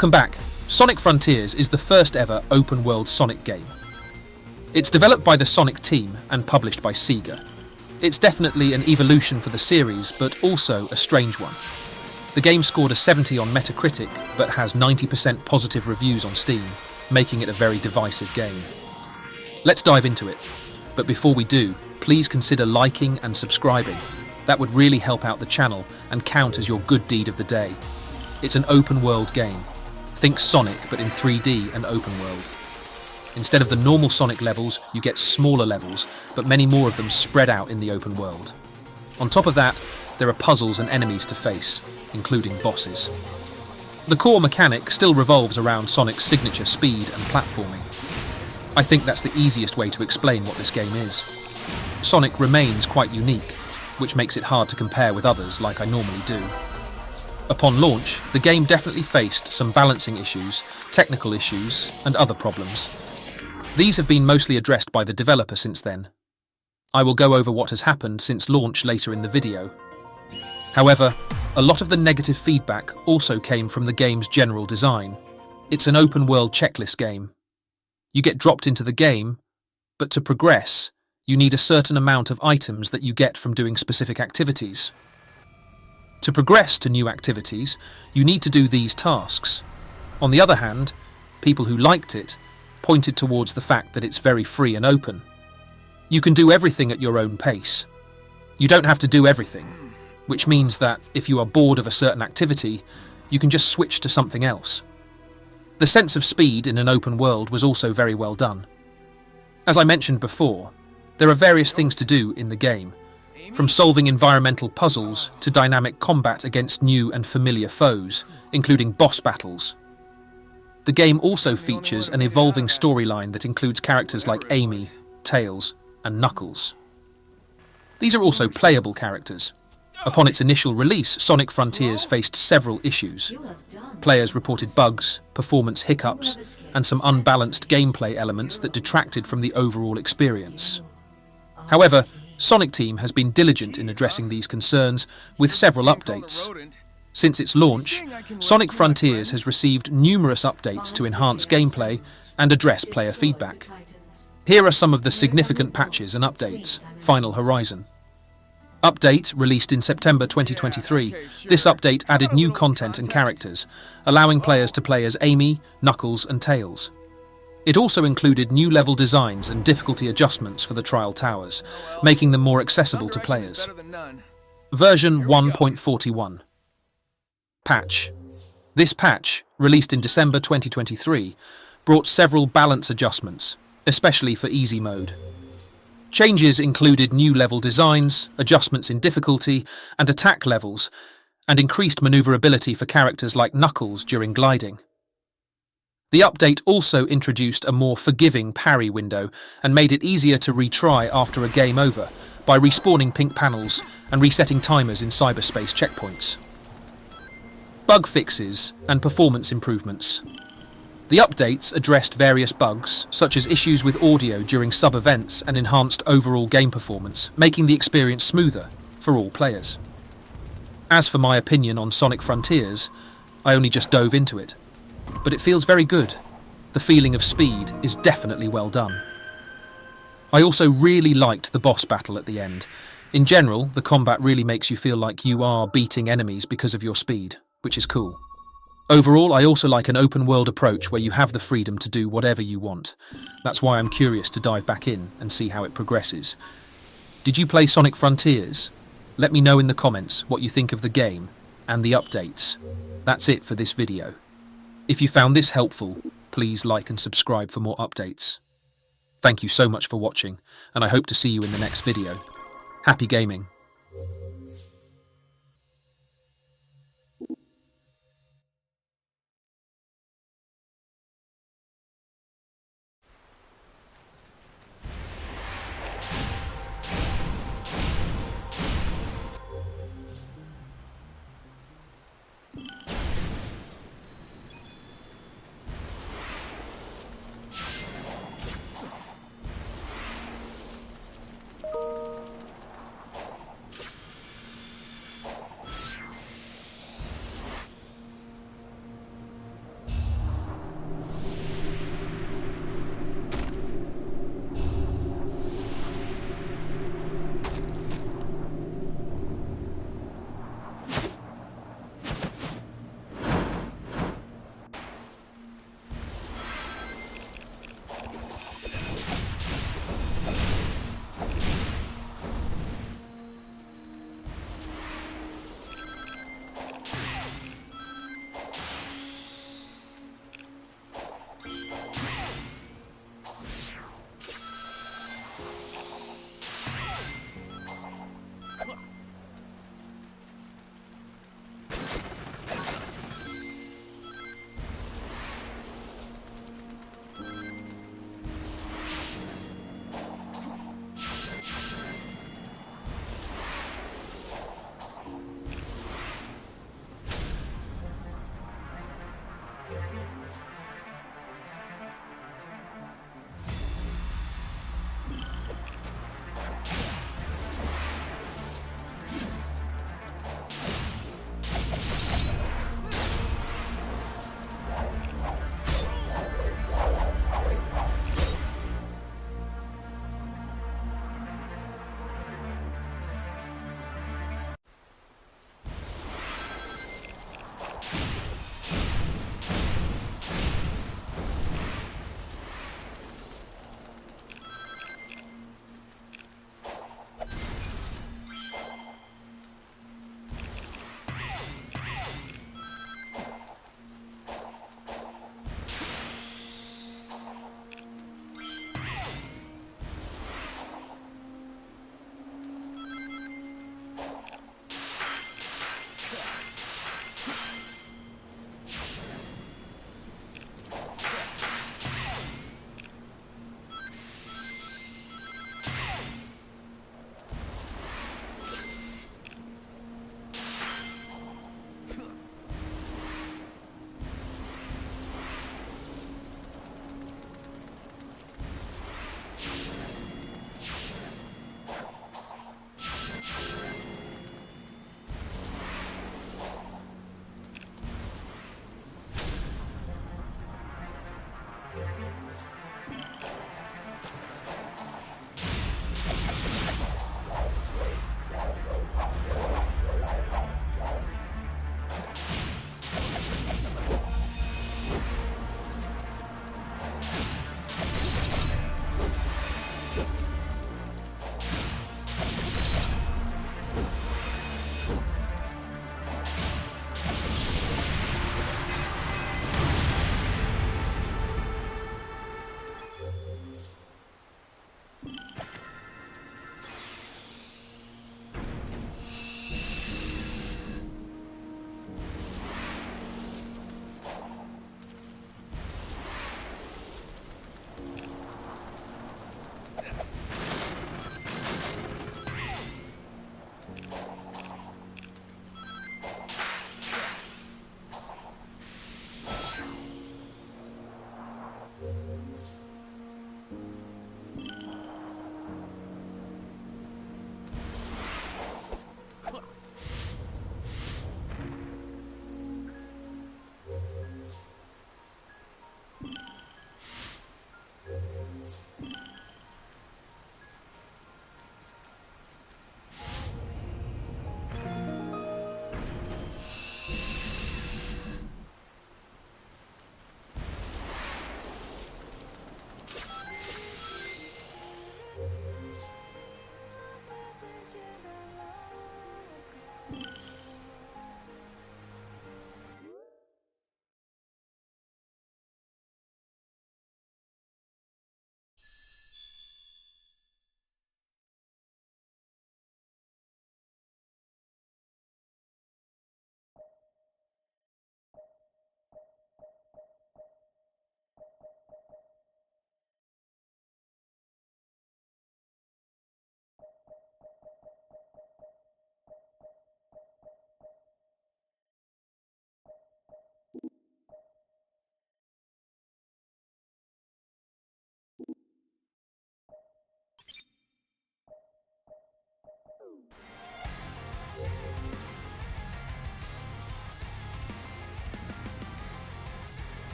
Welcome back. Sonic Frontiers is the first ever open-world Sonic game. It's developed by the Sonic team and published by Sega. It's definitely an evolution for the series, but also a strange one. The game scored a 70 on Metacritic, but has 90% positive reviews on Steam, making it a very divisive game. Let's dive into it. But before we do, please consider liking and subscribing. That would really help out the channel and count as your good deed of the day. It's an open-world game. Think Sonic, but in 3D and open world. Instead of the normal Sonic levels, you get smaller levels, but many more of them spread out in the open world. On top of that, there are puzzles and enemies to face, including bosses. The core mechanic still revolves around Sonic's signature speed and platforming. I think that's the easiest way to explain what this game is. Sonic remains quite unique, which makes it hard to compare with others like I normally do. Upon launch, the game definitely faced some balancing issues, technical issues, and other problems. These have been mostly addressed by the developer since then. I will go over what has happened since launch later in the video. However, a lot of the negative feedback also came from the game's general design. It's an open-world checklist game. You get dropped into the game, but to progress, you need a certain amount of items that you get from doing specific activities. To progress to new activities, you need to do these tasks. On the other hand, people who liked it pointed towards the fact that it's very free and open. You can do everything at your own pace. You don't have to do everything, which means that if you are bored of a certain activity, you can just switch to something else. The sense of speed in an open world was also very well done. As I mentioned before, there are various things to do in the game, from solving environmental puzzles to dynamic combat against new and familiar foes, including boss battles. The game also features an evolving storyline that includes characters like Amy, Tails, and Knuckles. These are also playable characters. Upon its initial release, Sonic Frontiers faced several issues. Players reported bugs, performance hiccups, and some unbalanced gameplay elements that detracted from the overall experience. However, Sonic Team has been diligent in addressing these concerns with several updates. Since its launch, Sonic Frontiers has received numerous updates to enhance gameplay and address player feedback. Here are some of the significant patches and updates. Final Horizon. Update released in September 2023. This update added new content and characters, allowing players to play as Amy, Knuckles, and Tails. It also included new level designs and difficulty adjustments for the Trial Towers, making them more accessible to players. Version 1.41. Patch. This patch, released in December 2023, brought several balance adjustments, especially for easy mode. Changes included new level designs, adjustments in difficulty and attack levels, and increased maneuverability for characters like Knuckles during gliding. The update also introduced a more forgiving parry window and made it easier to retry after a game over by respawning pink panels and resetting timers in cyberspace checkpoints. Bug fixes and performance improvements. The updates addressed various bugs, such as issues with audio during sub-events, and enhanced overall game performance, making the experience smoother for all players. As for my opinion on Sonic Frontiers, I only just dove into it. But it feels very good. The feeling of speed is definitely well done. I also really liked the boss battle at the end. In general, the combat really makes you feel like you are beating enemies because of your speed, which is cool. Overall, I also like an open-world approach where you have the freedom to do whatever you want. That's why I'm curious to dive back in and see how it progresses. Did you play Sonic Frontiers? Let me know in the comments what you think of the game and the updates. That's it for this video. If you found this helpful, please like and subscribe for more updates. Thank you so much for watching, and I hope to see you in the next video. Happy gaming!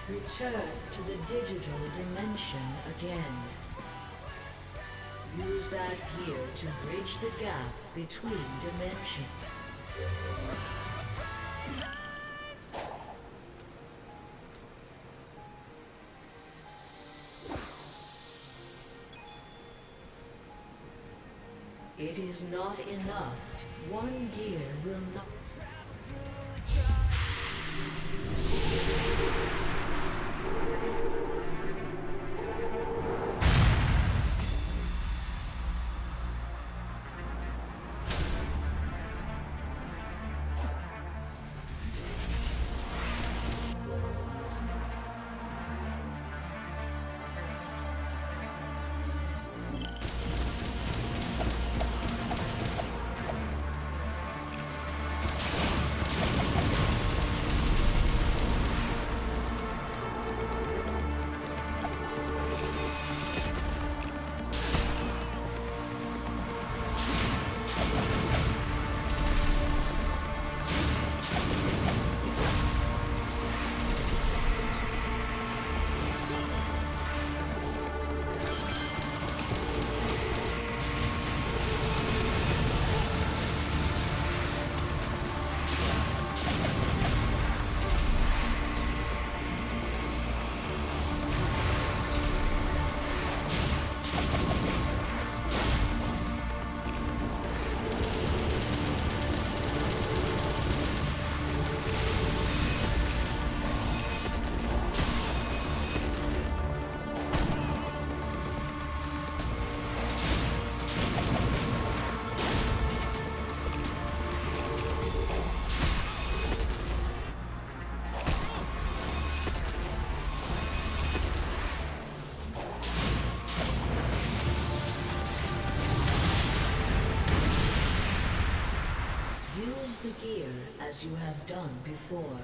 Return to the digital dimension again. Use that gear to bridge the gap between dimensions. It is not enough. One gear will not. Use the gear as you have done before.